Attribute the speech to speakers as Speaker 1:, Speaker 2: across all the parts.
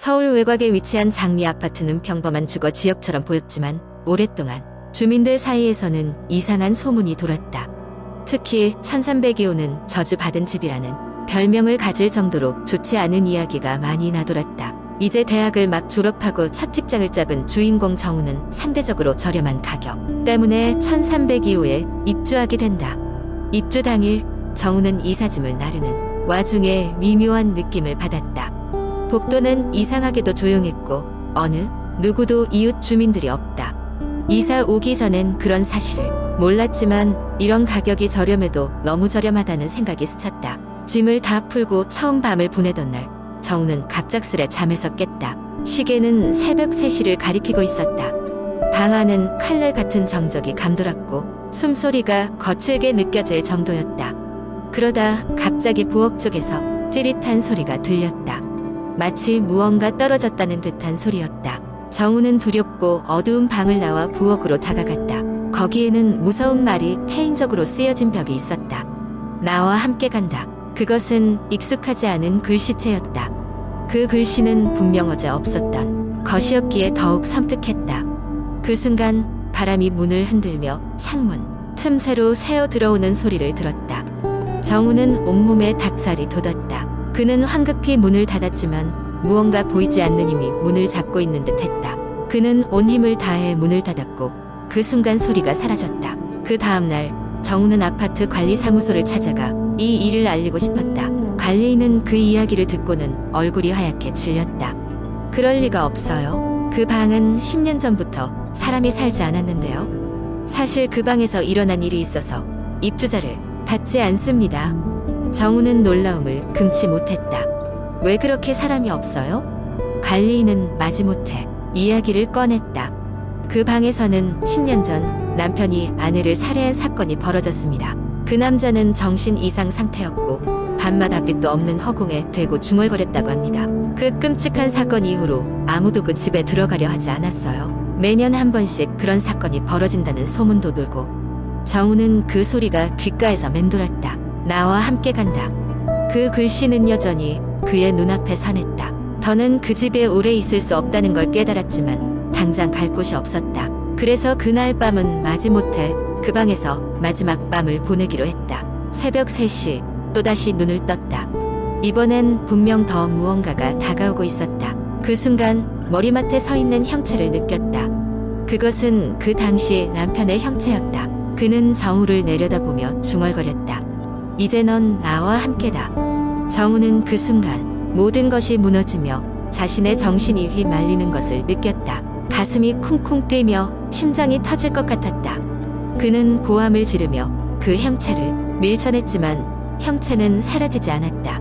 Speaker 1: 서울 외곽에 위치한 장미 아파트는 평범한 주거 지역처럼 보였지만 오랫동안 주민들 사이에서는 이상한 소문이 돌았다. 특히 1302호는 저주받은 집이라는 별명을 가질 정도로 좋지 않은 이야기가 많이 나돌았다. 이제 대학을 막 졸업하고 첫 직장을 잡은 주인공 정우는 상대적으로 저렴한 가격 때문에 1302호에 입주하게 된다. 입주 당일 정우는 이삿짐을 나르는 와중에 미묘한 느낌을 받았다. 복도는 이상하게도 조용했고 어느 누구도 이웃 주민들이 없다. 이사 오기 전엔 그런 사실을 몰랐지만 이런 가격이 저렴해도 너무 저렴하다는 생각이 스쳤다. 짐을 다 풀고 처음 밤을 보내던 날 정우는 갑작스레 잠에서 깼다. 시계는 새벽 3시를 가리키고 있었다. 방 안은 칼날 같은 정적이 감돌았고 숨소리가 거칠게 느껴질 정도였다. 그러다 갑자기 부엌 쪽에서 찌릿한 소리가 들렸다. 마치 무언가 떨어졌다는 듯한 소리였다. 정우는 두렵고 어두운 방을 나와 부엌으로 다가갔다. 거기에는 무서운 말이 페인적으로 쓰여진 벽에 있었다. 나와 함께 간다. 그것은 익숙하지 않은 글씨체였다. 그 글씨는 분명 어제 없었던 것이었기에 더욱 섬뜩했다. 그 순간 바람이 문을 흔들며 창문 틈새로 새어 들어오는 소리를 들었다. 정우는 온몸에 닭살이 돋았다. 그는 황급히 문을 닫았지만 무언가 보이지 않는 힘이 문을 잡고 있는 듯 했다. 그는 온 힘을 다해 문을 닫았고 그 순간 소리가 사라졌다. 그 다음날 정우는 아파트 관리사무소를 찾아가 이 일을 알리고 싶었다. 관리인은 그 이야기를 듣고는 얼굴이 하얗게 질렸다. 그럴 리가 없어요. 그 방은 10년 전부터 사람이 살지 않았는데요. 사실 그 방에서 일어난 일이 있어서 입주자를 받지 않습니다. 정우는 놀라움을 금치 못했다. 왜 그렇게 사람이 없어요? 관리인은 마지못해 이야기를 꺼냈다. 그 방에서는 10년 전 남편이 아내를 살해한 사건이 벌어졌습니다. 그 남자는 정신 이상 상태였고 밤마다 앞빛도 없는 허공에 대고 중얼거렸다고 합니다. 그 끔찍한 사건 이후로 아무도 그 집에 들어가려 하지 않았어요. 매년 한 번씩 그런 사건이 벌어진다는 소문도 돌고 정우는 그 소리가 귓가에서 맴돌았다. 나와 함께 간다. 그 글씨는 여전히 그의 눈앞에 선했다. 더는 그 집에 오래 있을 수 없다는 걸 깨달았지만 당장 갈 곳이 없었다. 그래서 그날 밤은 마지못해 그 방에서 마지막 밤을 보내기로 했다. 새벽 3시 또다시 눈을 떴다. 이번엔 분명 더 무언가가 다가오고 있었다. 그 순간 머리맡에 서 있는 형체를 느꼈다. 그것은 그 당시 남편의 형체였다. 그는 정우를 내려다보며 중얼거렸다. 이제 넌 나와 함께다. 정우는 그 순간 모든 것이 무너지며 자신의 정신이 휘말리는 것을 느꼈다. 가슴이 쿵쿵 뛰며 심장이 터질 것 같았다. 그는 고함을 지르며 그 형체를 밀쳐냈지만 형체는 사라지지 않았다.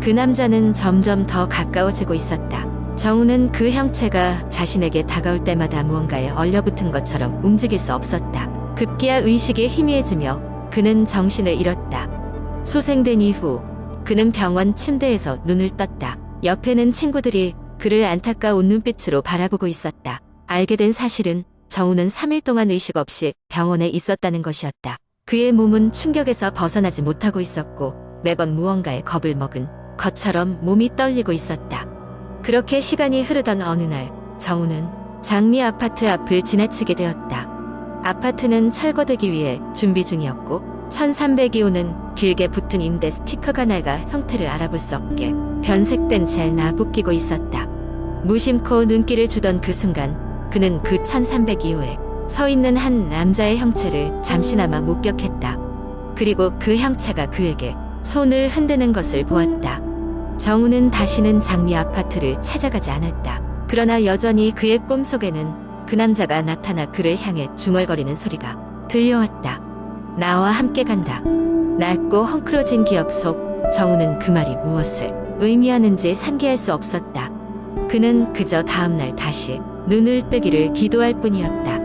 Speaker 1: 그 남자는 점점 더 가까워지고 있었다. 정우는 그 형체가 자신에게 다가올 때마다 무언가에 얼려붙은 것처럼 움직일 수 없었다. 급기야 의식이 희미해지며 그는 정신을 잃었다. 소생된 이후 그는 병원 침대에서 눈을 떴다. 옆에는 친구들이 그를 안타까운 눈빛으로 바라보고 있었다. 알게 된 사실은 정우는 3일 동안 의식 없이 병원에 있었다는 것이었다. 그의 몸은 충격에서 벗어나지 못하고 있었고 매번 무언가에 겁을 먹은 것처럼 몸이 떨리고 있었다. 그렇게 시간이 흐르던 어느 날 정우는 장미 아파트 앞을 지나치게 되었다. 아파트는 철거되기 위해 준비 중이었고 1302호는 길게 붙은 임대 스티커가 낡아 형태를 알아볼 수 없게 변색된 채 나부끼고 있었다. 무심코 눈길을 주던 그 순간 그는 그 1302호에 서 있는 한 남자의 형체를 잠시나마 목격했다. 그리고 그 형체가 그에게 손을 흔드는 것을 보았다. 정우는 다시는 장미 아파트를 찾아가지 않았다. 그러나 여전히 그의 꿈속에는 그 남자가 나타나 그를 향해 중얼거리는 소리가 들려왔다. 나와 함께 간다. 낡고 헝클어진 기억 속 정우는 그 말이 무엇을 의미하는지 상기할 수 없었다. 그는 그저 다음날 다시 눈을 뜨기를 기도할 뿐이었다.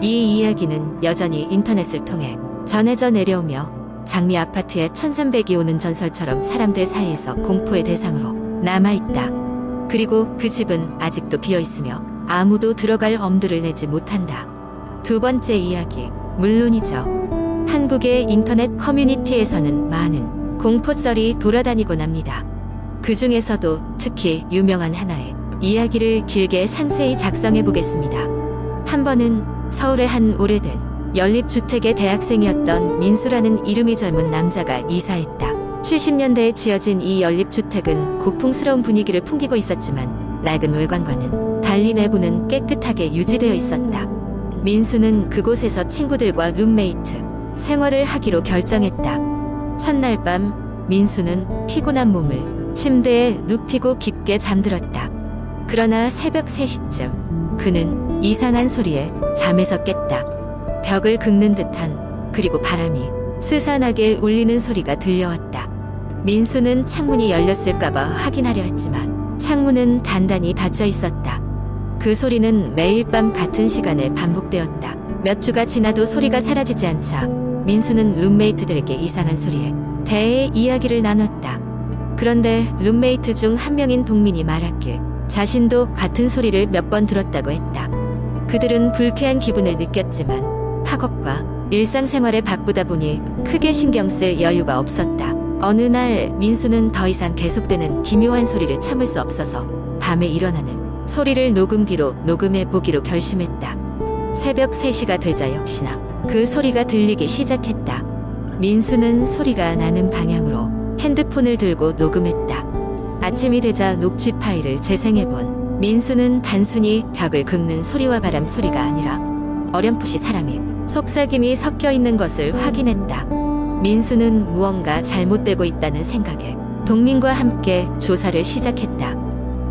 Speaker 1: 이 이야기는 여전히 인터넷을 통해 전해져 내려오며 장미 아파트의 1302호는 전설처럼 사람들 사이에서 공포의 대상으로 남아있다. 그리고 그 집은 아직도 비어있으며 아무도 들어갈 엄두를 내지 못한다. 두 번째 이야기, 물론이죠. 한국의 인터넷 커뮤니티에서는 많은 공포썰이 돌아다니곤 합니다. 그 중에서도 특히 유명한 하나의 이야기를 길게 상세히 작성해 보겠습니다. 한 번은 서울의 한 오래된 연립주택의 대학생이었던 민수라는 이름이 젊은 남자가 이사했다. 70년대에 지어진 이 연립주택은 고풍스러운 분위기를 풍기고 있었지만 낡은 외관과는 달리 내부는 깨끗하게 유지되어 있었다. 민수는 그곳에서 친구들과 룸메이트 생활을 하기로 결정했다. 첫날 밤 민수는 피곤한 몸을 침대에 눕히고 깊게 잠들었다. 그러나 새벽 3시쯤 그는 이상한 소리에 잠에서 깼다. 벽을 긁는 듯한 그리고 바람이 스산하게 울리는 소리가 들려왔다. 민수는 창문이 열렸을까봐 확인하려 했지만 창문은 단단히 닫혀 있었다. 그 소리는 매일 밤 같은 시간에 반복되었다. 몇 주가 지나도 소리가 사라지지 않자 민수는 룸메이트들에게 이상한 소리에 대해 이야기를 나눴다. 그런데 룸메이트 중 한 명인 동민이 말하길 자신도 같은 소리를 몇 번 들었다고 했다. 그들은 불쾌한 기분을 느꼈지만 학업과 일상생활에 바쁘다 보니 크게 신경 쓸 여유가 없었다. 어느 날 민수는 더 이상 계속되는 기묘한 소리를 참을 수 없어서 밤에 일어나는 소리를 녹음기로 녹음해 보기로 결심했다. 새벽 3시가 되자 역시나 그 소리가 들리기 시작했다. 민수는 소리가 나는 방향으로 핸드폰을 들고 녹음했다. 아침이 되자 녹취 파일을 재생해본 민수는 단순히 벽을 긁는 소리와 바람 소리가 아니라 어렴풋이 사람이 속삭임이 섞여 있는 것을 확인했다. 민수는 무언가 잘못되고 있다는 생각에 동민과 함께 조사를 시작했다.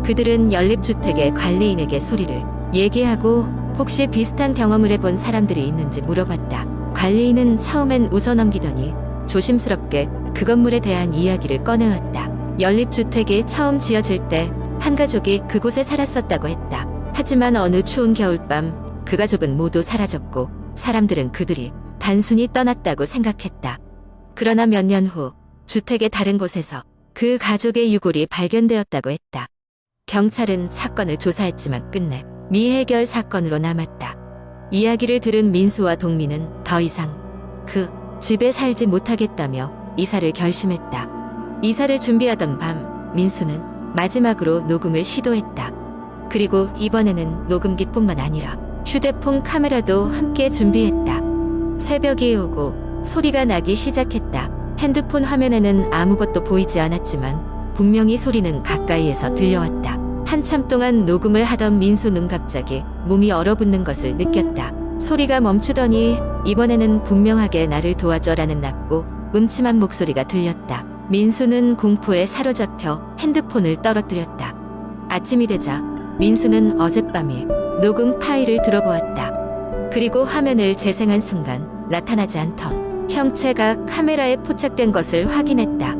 Speaker 1: 그들은 연립주택의 관리인에게 소리를 얘기하고 혹시 비슷한 경험을 해본 사람들이 있는지 물어봤다. 관리인은 처음엔 웃어넘기더니 조심스럽게 그 건물에 대한 이야기를 꺼내왔다. 연립주택이 처음 지어질 때 한 가족이 그곳에 살았었다고 했다. 하지만 어느 추운 겨울밤 그 가족은 모두 사라졌고 사람들은 그들이 단순히 떠났다고 생각했다. 그러나 몇 년 후 주택의 다른 곳에서 그 가족의 유골이 발견되었다고 했다. 경찰은 사건을 조사했지만 끝내 미해결 사건으로 남았다. 이야기를 들은 민수와 동민은 더 이상 그 집에 살지 못하겠다며 이사를 결심했다. 이사를 준비하던 밤 민수는 마지막으로 녹음을 시도했다. 그리고 이번에는 녹음기뿐만 아니라 휴대폰 카메라도 함께 준비했다. 새벽이 오고 소리가 나기 시작했다. 핸드폰 화면에는 아무것도 보이지 않았지만 분명히 소리는 가까이에서 들려왔다. 한참 동안 녹음을 하던 민수는 갑자기 몸이 얼어붙는 것을 느꼈다. 소리가 멈추더니 이번에는 분명하게 나를 도와줘라는 낮고 음침한 목소리가 들렸다. 민수는 공포에 사로잡혀 핸드폰을 떨어뜨렸다. 아침이 되자 민수는 어젯밤에 녹음 파일을 들어보았다. 그리고 화면을 재생한 순간 나타나지 않던 형체가 카메라에 포착된 것을 확인했다.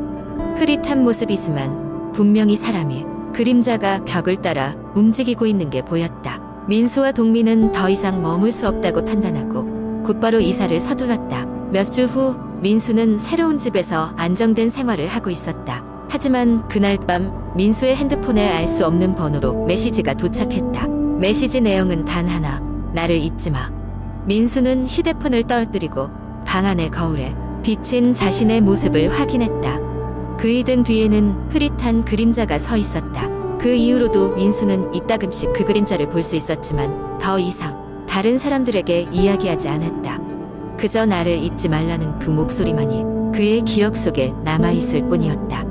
Speaker 1: 흐릿한 모습이지만 분명히 사람이 그림자가 벽을 따라 움직이고 있는 게 보였다. 민수와 동민은 더 이상 머물 수 없다고 판단하고 곧바로 이사를 서둘렀다. 몇 주 후 민수는 새로운 집에서 안정된 생활을 하고 있었다. 하지만 그날 밤 민수의 핸드폰에 알 수 없는 번호로 메시지가 도착했다. 메시지 내용은 단 하나, 나를 잊지 마. 민수는 휴대폰을 떨어뜨리고 방 안의 거울에 비친 자신의 모습을 확인했다. 그의 등 뒤에는 흐릿한 그림자가 서 있었다. 그 이후로도 민수는 이따금씩 그 그림자를 볼 수 있었지만 더 이상 다른 사람들에게 이야기하지 않았다. 그저 나를 잊지 말라는 그 목소리만이 그의 기억 속에 남아있을 뿐이었다.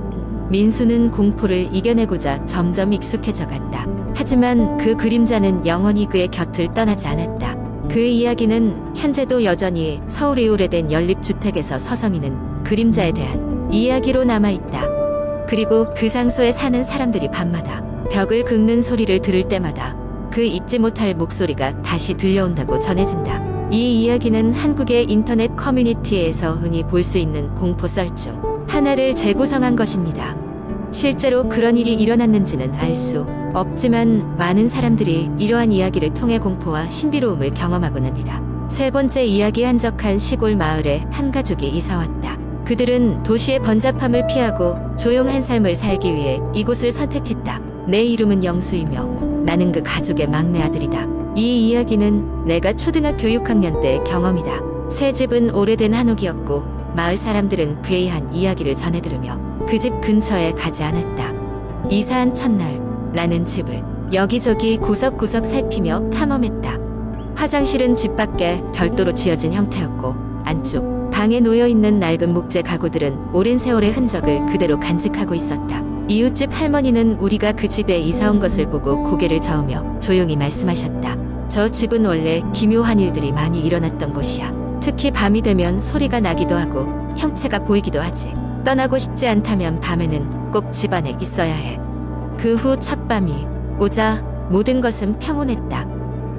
Speaker 1: 민수는 공포를 이겨내고자 점점 익숙해져 갔다. 하지만 그 그림자는 영원히 그의 곁을 떠나지 않았다. 그의 이야기는 현재도 여전히 서울의 오래된 연립주택에서 서성이는 그림자에 대한 이야기로 남아있다. 그리고 그 장소에 사는 사람들이 밤마다 벽을 긁는 소리를 들을 때마다 그 잊지 못할 목소리가 다시 들려온다고 전해진다. 이 이야기는 한국의 인터넷 커뮤니티에서 흔히 볼 수 있는 공포 썰 중 하나를 재구성한 것입니다. 실제로 그런 일이 일어났는지는 알 수 없지만 많은 사람들이 이러한 이야기를 통해 공포와 신비로움을 경험하곤 합니다. 세 번째 이야기 한적한 시골 마을에 한 가족이 이사왔다. 그들은 도시의 번잡함을 피하고 조용한 삶을 살기 위해 이곳을 선택했다. 내 이름은 영수이며 나는 그 가족의 막내 아들이다. 이 이야기는 내가 초등학교 6학년 때의 경험이다. 새 집은 오래된 한옥이었고 마을 사람들은 괴이한 이야기를 전해 들으며 그 집 근처에 가지 않았다. 이사한 첫날 나는 집을 여기저기 구석구석 살피며 탐험했다. 화장실은 집 밖에 별도로 지어진 형태였고 안쪽 방에 놓여있는 낡은 목재 가구들은 오랜 세월의 흔적을 그대로 간직하고 있었다. 이웃집 할머니는 우리가 그 집에 이사 온 것을 보고 고개를 저으며 조용히 말씀하셨다. 저 집은 원래 기묘한 일들이 많이 일어났던 곳이야. 특히 밤이 되면 소리가 나기도 하고 형체가 보이기도 하지. 떠나고 싶지 않다면 밤에는 꼭 집안에 있어야 해. 그 후 첫 밤이 오자 모든 것은 평온했다.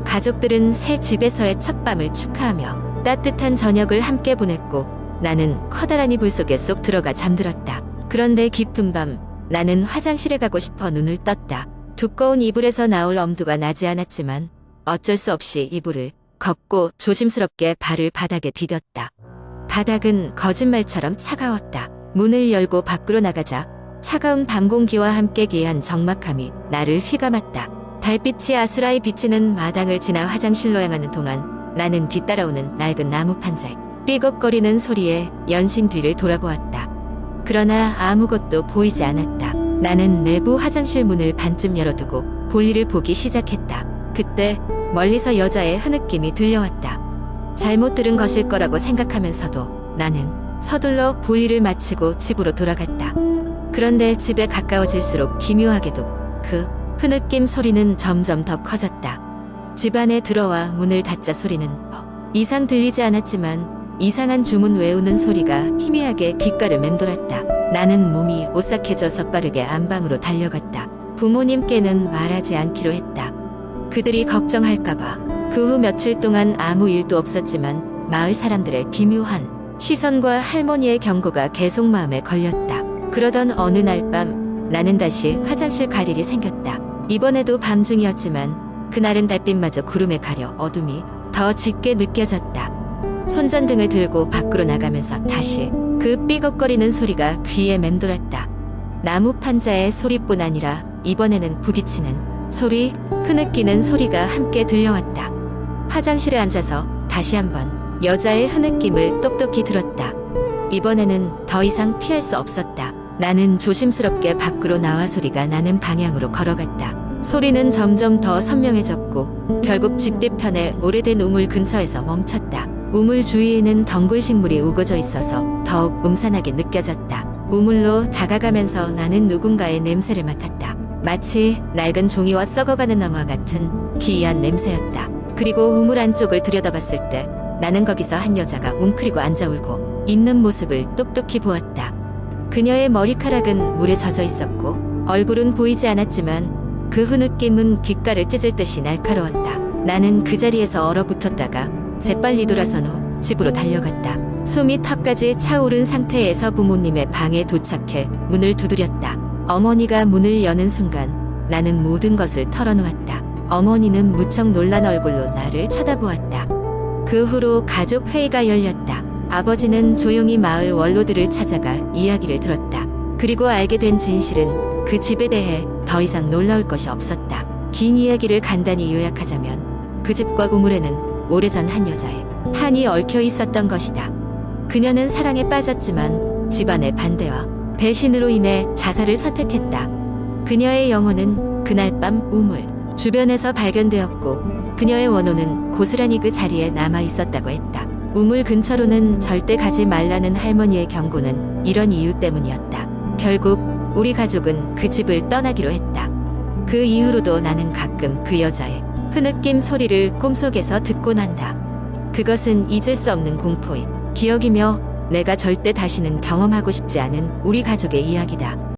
Speaker 1: 가족들은 새 집에서의 첫 밤을 축하하며 따뜻한 저녁을 함께 보냈고 나는 커다란 이불 속에 쏙 들어가 잠들었다. 그런데 깊은 밤 나는 화장실에 가고 싶어 눈을 떴다. 두꺼운 이불에서 나올 엄두가 나지 않았지만 어쩔 수 없이 이불을 걷고 조심스럽게 발을 바닥에 디뎠다. 바닥은 거짓말처럼 차가웠다. 문을 열고 밖으로 나가자 차가운 밤 공기와 함께 기이한 적막함이 나를 휘감았다. 달빛이 아스라이 비치는 마당을 지나 화장실로 향하는 동안 나는 뒤따라오는 낡은 나무 판자에 삐걱거리는 소리에 연신 뒤를 돌아보았다. 그러나 아무것도 보이지 않았다. 나는 내부 화장실 문을 반쯤 열어두고 볼일을 보기 시작했다. 그때 멀리서 여자의 흐느낌이 들려왔다. 잘못 들은 것일 거라고 생각하면서도 나는 서둘러 볼일을 마치고 집으로 돌아갔다. 그런데 집에 가까워질수록 기묘하게도 그 흐느낌 소리는 점점 더 커졌다. 집 안에 들어와 문을 닫자 소리는 이상 들리지 않았지만 이상한 주문 외우는 소리가 희미하게 귓가를 맴돌았다. 나는 몸이 오싹해져서 빠르게 안방으로 달려갔다. 부모님께는 말하지 않기로 했다. 그들이 걱정할까봐. 그 후 며칠 동안 아무 일도 없었지만 마을 사람들의 기묘한 시선과 할머니의 경고가 계속 마음에 걸렸다. 그러던 어느 날 밤 나는 다시 화장실 갈 일이 생겼다. 이번에도 밤중이었지만 그날은 달빛마저 구름에 가려 어둠이 더 짙게 느껴졌다. 손전등을 들고 밖으로 나가면서 다시 그 삐걱거리는 소리가 귀에 맴돌았다. 나무 판자의 소리뿐 아니라 이번에는 부딪히는 소리, 흐느끼는 소리가 함께 들려왔다. 화장실에 앉아서 다시 한번 여자의 흐느낌을 똑똑히 들었다. 이번에는 더 이상 피할 수 없었다. 나는 조심스럽게 밖으로 나와 소리가 나는 방향으로 걸어갔다. 소리는 점점 더 선명해졌고 결국 집 뒤편의 오래된 우물 근처에서 멈췄다. 우물 주위에는 덩굴 식물이 우거져 있어서 더욱 음산하게 느껴졌다. 우물로 다가가면서 나는 누군가의 냄새를 맡았다. 마치 낡은 종이와 썩어가는 나무와 같은 기이한 냄새였다. 그리고 우물 안쪽을 들여다봤을 때 나는 거기서 한 여자가 웅크리고 앉아 울고 있는 모습을 똑똑히 보았다. 그녀의 머리카락은 물에 젖어 있었고 얼굴은 보이지 않았지만 그 흐느낌은 귓가를 찢을 듯이 날카로웠다. 나는 그 자리에서 얼어붙었다가 재빨리 돌아선 후 집으로 달려갔다. 숨이 턱까지 차오른 상태에서 부모님의 방에 도착해 문을 두드렸다. 어머니가 문을 여는 순간 나는 모든 것을 털어놓았다. 어머니는 무척 놀란 얼굴로 나를 쳐다보았다. 그 후로 가족 회의가 열렸다. 아버지는 조용히 마을 원로들을 찾아가 이야기를 들었다. 그리고 알게 된 진실은 그 집에 대해 더 이상 놀라울 것이 없었다. 긴 이야기를 간단히 요약하자면 그 집과 우물에는 오래전 한 여자의 한이 얽혀 있었던 것이다. 그녀는 사랑에 빠졌지만 집안의 반대와 배신으로 인해 자살을 선택했다. 그녀의 영혼은 그날 밤 우물 주변에서 발견되었고 그녀의 원혼은 고스란히 그 자리에 남아 있었다고 했다. 우물 근처로는 절대 가지 말라는 할머니의 경고는 이런 이유 때문이었다. 결국 우리 가족은 그 집을 떠나기로 했다. 그 이후로도 나는 가끔 그 여자의 흐느낌 소리를 꿈속에서 듣곤 한다. 그것은 잊을 수 없는 공포의 기억이며 내가 절대 다시는 경험하고 싶지 않은 우리 가족의 이야기다.